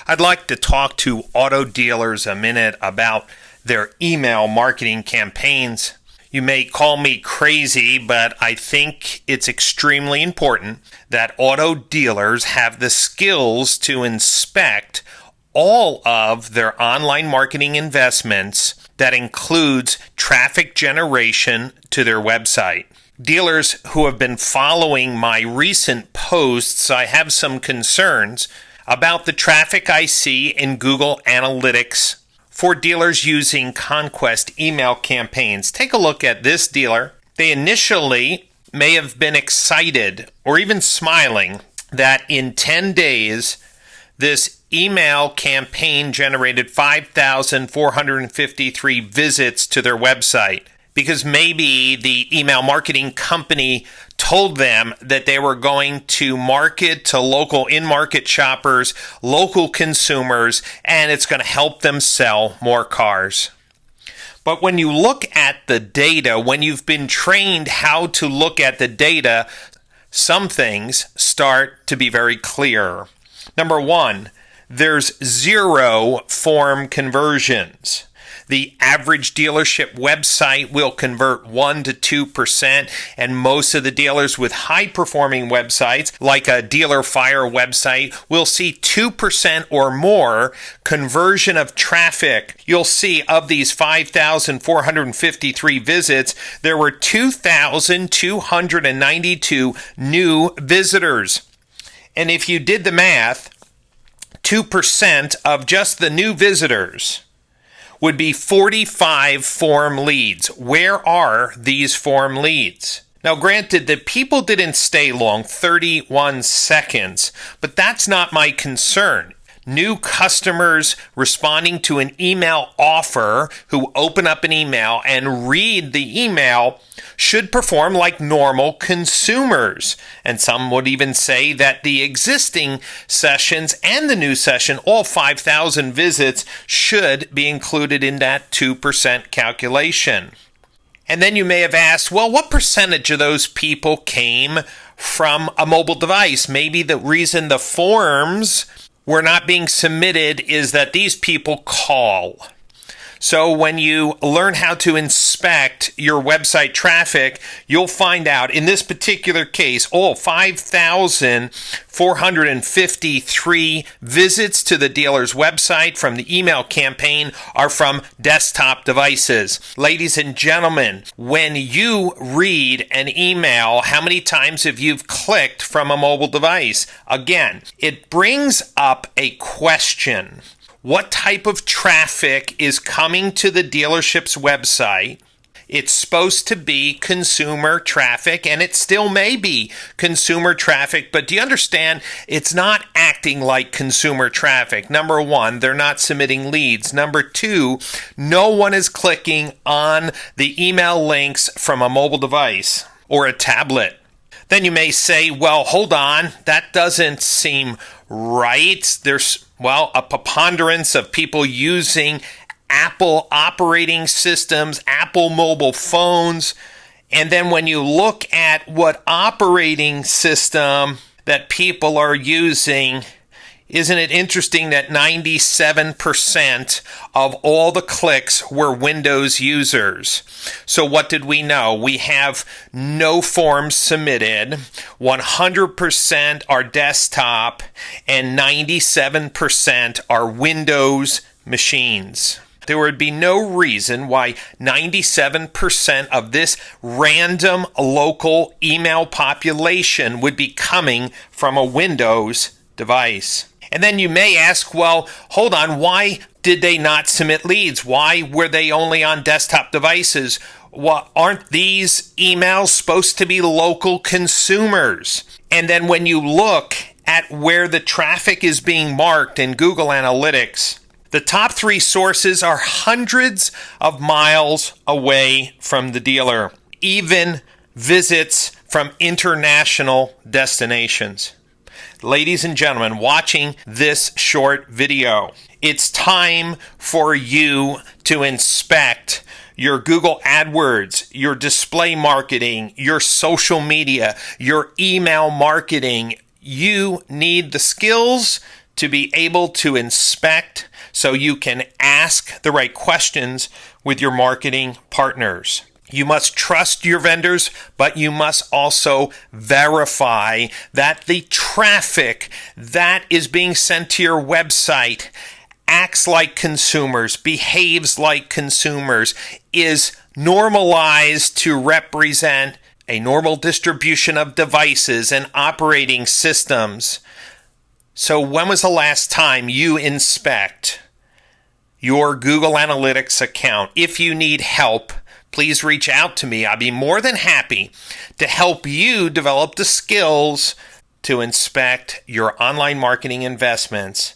I'd like to talk to auto dealers a minute about their email marketing campaigns. You may call me crazy, but I think it's extremely important that auto dealers have the skills to inspect all of their online marketing investments that includes traffic generation to their website. Dealers who have been following my recent posts, I have some concerns about the traffic I see in Google Analytics for dealers using Conquest email campaigns. Take a look at this dealer. They initially may have been excited or even smiling that in 10 days, this email campaign generated 5,453 visits to their website, because maybe the email marketing company told them that they were going to market to local in-market shoppers, local consumers, and it's going to help them sell more cars. But when you look at the data, when you've been trained how to look at the data, some things start to be very clear. Number one, there's 0 form conversions. The average dealership website will convert 1 to 2%, and most of the dealers with high-performing websites, like a Dealer Fire website, will see 2% or more conversion of traffic. You'll see of these 5,453 visits, there were 2,292 new visitors. And if you did the math, 2% of just the new visitors would be 45 form leads. Where are these form leads? Now, granted, the people didn't stay long, 31 seconds, but that's not my concern. New customers responding to an email offer who open up an email and read the email should perform like normal consumers. And some would even say that the existing sessions and the new session, all 5,000 visits, should be included in that 2% calculation. And then you may have asked, well, what percentage of those people came from a mobile device? Maybe the reason the forms were not being submitted is that these people call. So when you learn how to inspect your website traffic, you'll find out in this particular case, all 5,453 visits to the dealer's website from the email campaign are from desktop devices. Ladies and gentlemen, when you read an email, how many times have you clicked from a mobile device? Again, it brings up a question. What type of traffic is coming to the dealership's website? It's supposed to be consumer traffic, and it still may be consumer traffic, but do you understand? It's not acting like consumer traffic. Number one, they're not submitting leads. Number two, no one is clicking on the email links from a mobile device or a tablet. Then you may say, well, hold on, that doesn't seem right. There's a preponderance of people using Apple operating systems, Apple mobile phones. And then when you look at what operating system that people are using, isn't it interesting that 97% of all the clicks were Windows users? So what did we know? We have no forms submitted, 100% are desktop, and 97% are Windows machines. There would be no reason why 97% of this random local email population would be coming from a Windows device. And then you may ask, well, hold on, why did they not submit leads? Why were they only on desktop devices? Well, aren't these emails supposed to be local consumers? And then when you look at where the traffic is being marked in Google Analytics, the top 3 sources are hundreds of miles away from the dealer, even visits from international destinations. Ladies and gentlemen, watching this short video, it's time for you to inspect your Google AdWords, your display marketing, your social media, your email marketing. You need the skills to be able to inspect so you can ask the right questions with your marketing partners. You must trust your vendors, but you must also verify that the traffic that is being sent to your website acts like consumers, behaves like consumers, is normalized to represent a normal distribution of devices and operating systems. So when was the last time you inspect your Google Analytics account? If you need help, please reach out to me. I'll be more than happy to help you develop the skills to inspect your online marketing investments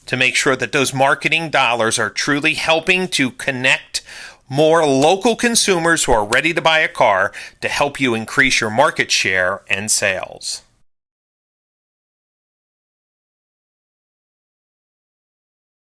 to make sure that those marketing dollars are truly helping to connect more local consumers who are ready to buy a car to help you increase your market share and sales.